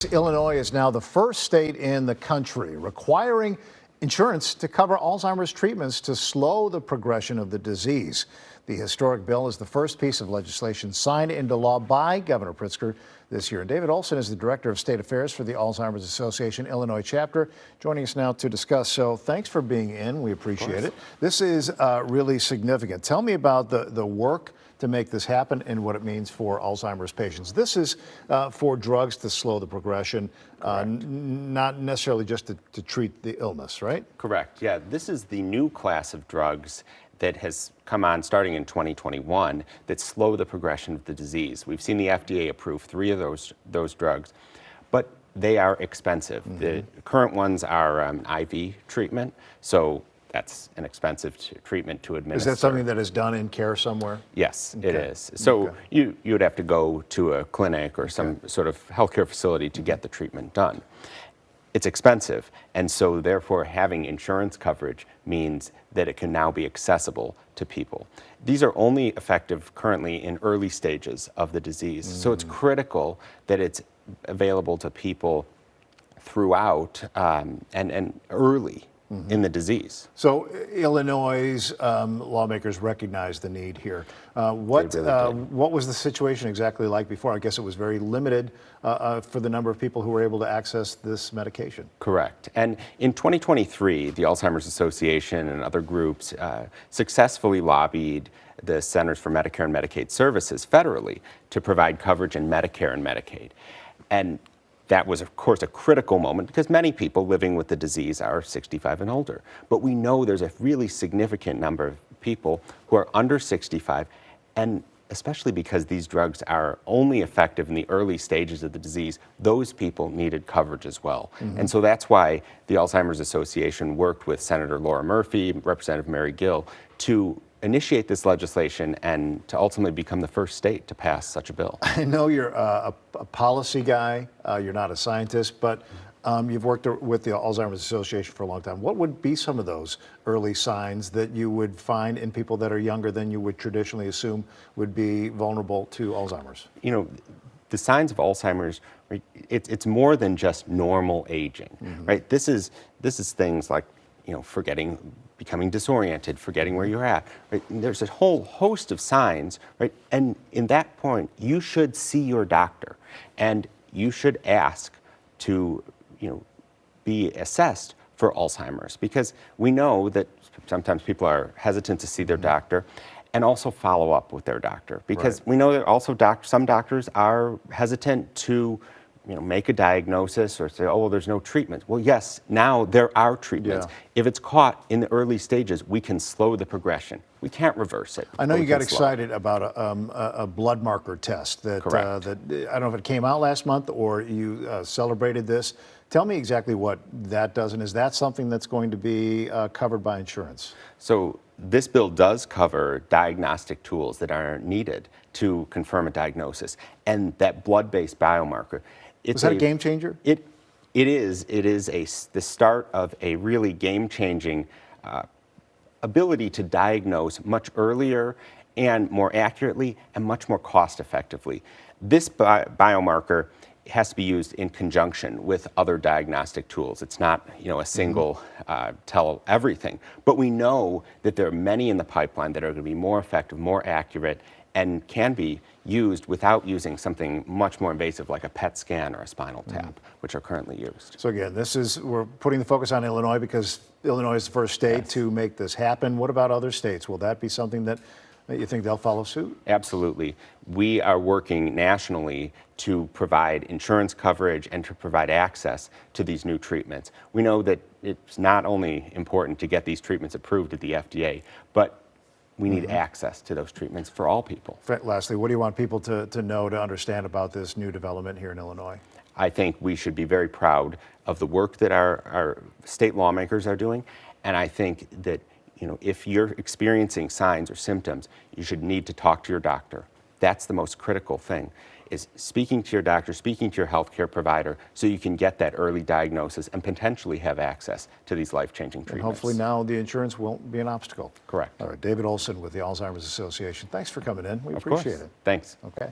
Illinois is now the first state in the country requiring insurance to cover Alzheimer's treatments to slow the progression of the disease. The historic bill is the first piece of legislation signed into law by Governor Pritzker this year. And David Olson is the Director of State Affairs for the Alzheimer's Association Illinois chapter, joining us now to discuss. So thanks for being in. We appreciate it. This is really significant. Tell me about the work to make this happen and what it means for Alzheimer's patients. This is for drugs to slow the progression, not necessarily just to treat the illness, right? Correct. Yeah, this is the new class of drugs that has come on starting in 2021 that slow the progression of the disease. We've seen the FDA approve 3 of those drugs, but they are expensive. The current ones are IV treatment, so that's an expensive treatment to administer. Is that something that is done in care somewhere? Yes, it is. So you would have to go to a clinic or some sort of healthcare facility to get the treatment done. It's expensive, and so therefore having insurance coverage means that it can now be accessible to people. These are only effective currently in early stages of the disease, so it's critical that it's available to people throughout and early in the disease. So Illinois' lawmakers recognize the need here. What was the situation exactly like before? I guess it was very limited for the number of people who were able to access this medication. Correct. And in 2023, the Alzheimer's Association and other groups successfully lobbied the Centers for Medicare and Medicaid Services federally to provide coverage in Medicare and Medicaid. And that was, of course, a critical moment because many people living with the disease are 65 and older. But we know there's a really significant number of people who are under 65, and especially because these drugs are only effective in the early stages of the disease, those people needed coverage as well. And so that's why the Alzheimer's Association worked with Senator Laura Murphy, Representative Mary Gill, to initiate this legislation and to ultimately become the first state to pass such a bill. I know you're a policy guy, you're not a scientist, but you've worked with the Alzheimer's Association for a long time. What would be some of those early signs that you would find in people that are younger than you would traditionally assume would be vulnerable to Alzheimer's? You know, the signs of Alzheimer's, right, it's more than just normal aging, right? This is things like, you know, becoming disoriented, forgetting where you're at. Right? There's a whole host of signs, right? And in that point, you should see your doctor, and you should ask to, you know, be assessed for Alzheimer's, because we know that sometimes people are hesitant to see their doctor, and also follow up with their doctor, because we know that also some doctors are hesitant to, you know, make a diagnosis or say, oh, well, there's no treatment. Well, yes, now there are treatments. If it's caught in the early stages, we can slow the progression. We can't reverse it. I know you got excited about a blood marker test that, that I don't know if it came out last month or you celebrated this. Tell me exactly what that does, and is that something that's going to be covered by insurance? So this bill does cover diagnostic tools that are needed to confirm a diagnosis, and that blood-based biomarker. Is that a game changer? It is the start of a really game-changing ability to diagnose much earlier and more accurately and much more cost-effectively. This biomarker has to be used in conjunction with other diagnostic tools. It's not, you know, a single tell everything, but we know that there are many in the pipeline that are going to be more effective, more accurate, and can be used without using something much more invasive like a PET scan or a spinal tap, which are currently used. So again, we're putting the focus on Illinois because Illinois is the first state to make this happen. What about other states? Will that be something that you think they'll follow suit? Absolutely. We are working nationally to provide insurance coverage and to provide access to these new treatments. We know that it's not only important to get these treatments approved at the FDA, but we need access to those treatments for all people. Lastly, what do you want people to know, to understand about this new development here in Illinois? I think we should be very proud of the work that our state lawmakers are doing, and I think that, you know, if you're experiencing signs or symptoms, you should need to talk to your doctor. That's the most critical thing, is speaking to your doctor, speaking to your healthcare provider, so you can get that early diagnosis and potentially have access to these life-changing treatments. And hopefully now the insurance won't be an obstacle. Correct. All right, David Olson with the Alzheimer's Association. Thanks for coming in. We appreciate it. Thanks. Okay.